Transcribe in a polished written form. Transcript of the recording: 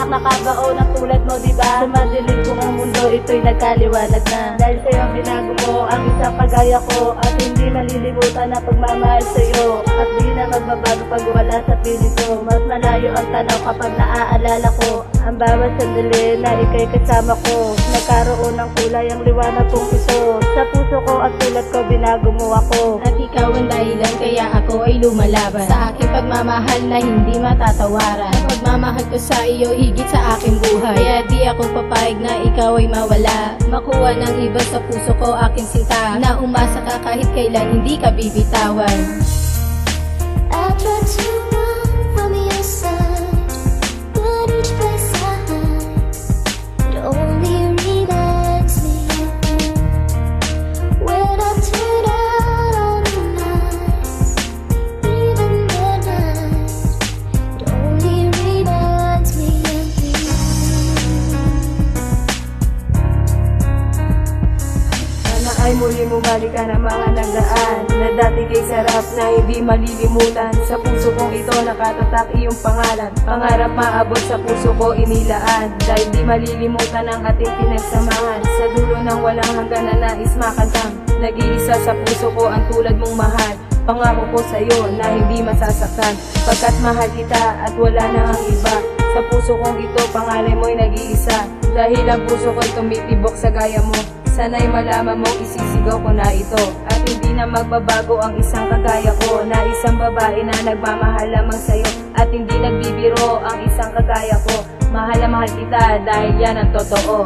walang nakabao na tulad mo, diba? Sumadilim kong ang mundo, ito'y nagkaliwanag na. Dahil sa'yo binago mo ang isang kagaya ko, at hindi malilimutan na pagmamahal sa'yo. At di na magbabago pag wala sa piling ko. Mas malayo ang tanaw kapag naaalala ko ang bawat sandali na ika'y kasama ko. Nagkaroon ng kulay ang liwanag kong ito. Sa puso ko at tulad ko, binago mo ako. At ikaw ang dahilan kaya ako ay lumalaban sa aking pagmamahal na hindi matatawaran. Ang pagmamahal ko sa iyo higit sa aking buhay, kaya di ako papayag na ikaw ay mawala. Makuha ng iba sa puso ko aking sinta, na umasa ka kahit kailan hindi ka bibitawan. I tried to run from your side, but each place I hide, it only reminds me of you. When I turn out all the nights, even the night, it only reminds me of you. Sana ay muli bumalik ka ng mga nagaan na dati kay sarap na hindi malilimutan. Sa puso kong ito nakatatak iyong pangalan. Pangarap maabot sa puso ko inilaan, dahil di malilimutan ang ating pinagsamahan. Sa dulo ng walang hanggan na nais makantang, nag-iisa sa puso ko ang tulad mong mahal. Pangako ko sa iyo na hindi masasaktan, pagkat mahal kita at wala na ang iba. Sa puso kong ito pangalan mo'y nag-iisa, dahil ang puso ko'y tumitibok sa gaya mo. Sana'y malaman mong isisigaw ko na ito, at hindi na magbabago ang isang kagaya ko, na isang babae na nagmamahal lamang sa'yo, at hindi nagbibiro ang isang kagaya ko. Mahal na mahal kita dahil yan ang totoo.